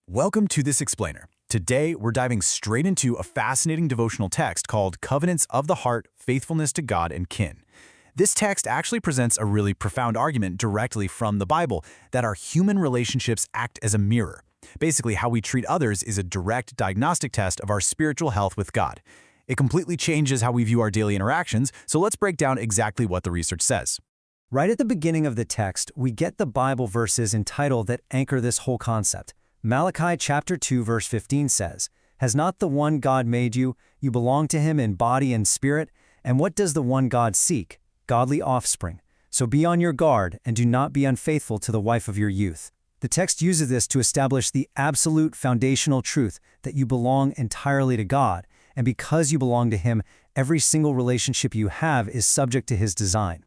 Welcome to This Explainer. Today, we're diving straight into a fascinating devotional text called Covenants of the Heart, Faithfulness to God and Kin. This text actually presents a really profound argument directly from the Bible that our human relationships act as a mirror. Basically, how we treat others is a direct diagnostic test of our spiritual health with God. It completely changes how we view our daily interactions, so let's break down exactly what the research says. Right at the beginning of the text, we get the Bible verses in title that anchor this whole concept. Malachi chapter 2 verse 15 says, "Has not the one God made you? You belong to him in body and spirit. And what does the one God seek? Godly offspring. So be on your guard and do not be unfaithful to the wife of your youth." The text uses this to establish the absolute foundational truth that you belong entirely to God, and because you belong to him, every single relationship you have is subject to his design.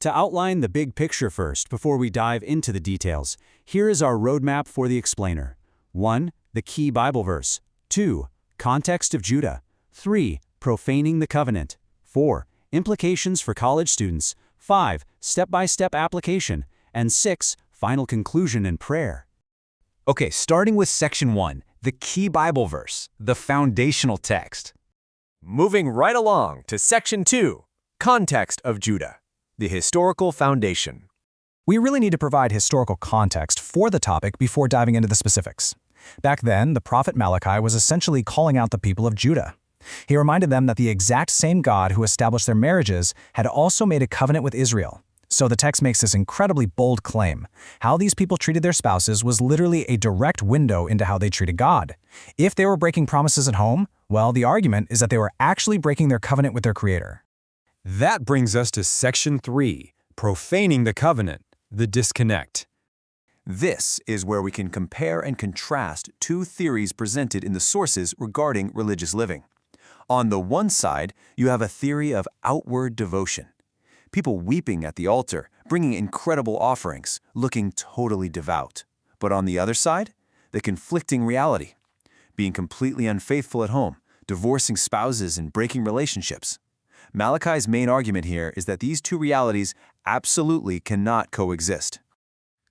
To outline the big picture first, before we dive into the details, here is our roadmap for the explainer. 1. The key Bible verse. 2. Context of Judah. 3. Profaning the covenant. 4. Implications for college students. 5. Step-by-step application. And 6. Final conclusion and prayer. Okay, starting with section 1, the key Bible verse, the foundational text. Moving right along to section 2, context of Judah. The historical foundation. We really need to provide historical context for the topic before diving into the specifics. Back then, the prophet Malachi was essentially calling out the people of Judah. He reminded them that the exact same God who established their marriages had also made a covenant with Israel. So the text makes this incredibly bold claim. How these people treated their spouses was literally a direct window into how they treated God. If they were breaking promises at home, well, the argument is that they were actually breaking their covenant with their Creator. That brings us to section 3, profaning the covenant, the disconnect. This is where we can compare and contrast two theories presented in the sources regarding religious living. On the one side, you have a theory of outward devotion. People weeping at the altar, bringing incredible offerings, looking totally devout. But on the other side, the conflicting reality. Being completely unfaithful at home, divorcing spouses and breaking relationships. Malachi's main argument here is that these two realities absolutely cannot coexist.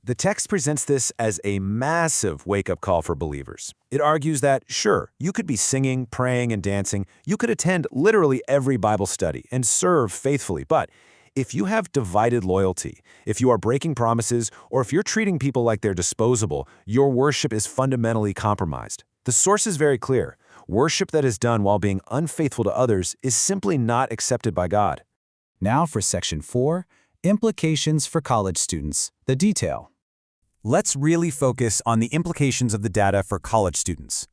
The text presents this as a massive wake-up call for believers. It argues that, sure, you could be singing, praying, and dancing, you could attend literally every Bible study and serve faithfully, but if you have divided loyalty, if you are breaking promises, or if you're treating people like they're disposable, your worship is fundamentally compromised. The source is very clear. Worship that is done while being unfaithful to others is simply not accepted by God. Now for section 4, implications for college students, the detail. Let's really focus on the implications of the data for college students.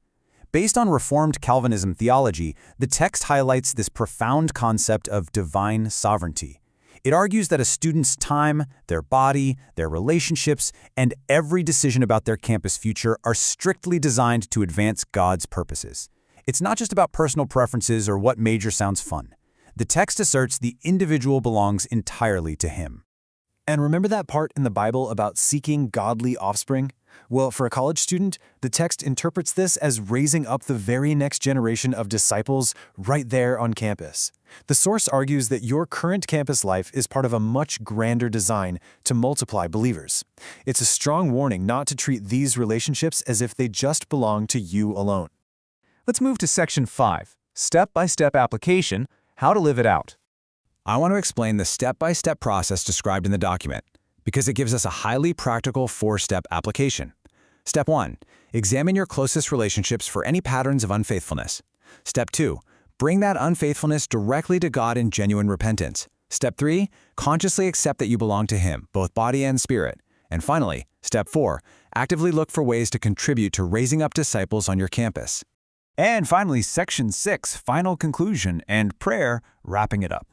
Based on Reformed Calvinism theology, the text highlights this profound concept of divine sovereignty. It argues that a student's time, their body, their relationships, and every decision about their campus future are strictly designed to advance God's purposes. It's not just about personal preferences or what major sounds fun. The text asserts the individual belongs entirely to him. And remember that part in the Bible about seeking godly offspring? Well, for a college student, the text interprets this as raising up the very next generation of disciples right there on campus. The source argues that your current campus life is part of a much grander design to multiply believers. It's a strong warning not to treat these relationships as if they just belong to you alone. Let's move to section 5, step-by-step application, how to live it out. I want to explain the step-by-step process described in the document, because it gives us a highly practical 4-step application. Step 1, examine your closest relationships for any patterns of unfaithfulness. Step 2, bring that unfaithfulness directly to God in genuine repentance. Step 3, consciously accept that you belong to him, both body and spirit. And finally, step 4, actively look for ways to contribute to raising up disciples on your campus. And finally, section 6, final conclusion and prayer, wrapping it up.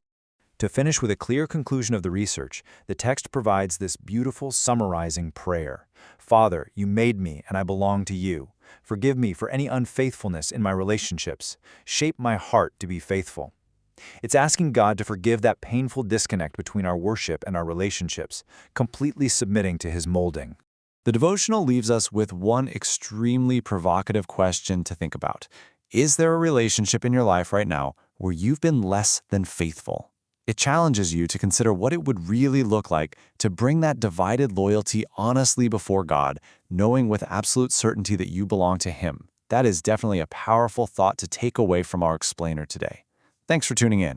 To finish with a clear conclusion of the research, the text provides this beautiful summarizing prayer. Father, you made me and I belong to you. Forgive me for any unfaithfulness in my relationships. Shape my heart to be faithful. It's asking God to forgive that painful disconnect between our worship and our relationships, completely submitting to his molding. The devotional leaves us with one extremely provocative question to think about. Is there a relationship in your life right now where you've been less than faithful? It challenges you to consider what it would really look like to bring that divided loyalty honestly before God, knowing with absolute certainty that you belong to Him. That is definitely a powerful thought to take away from our explainer today. Thanks for tuning in.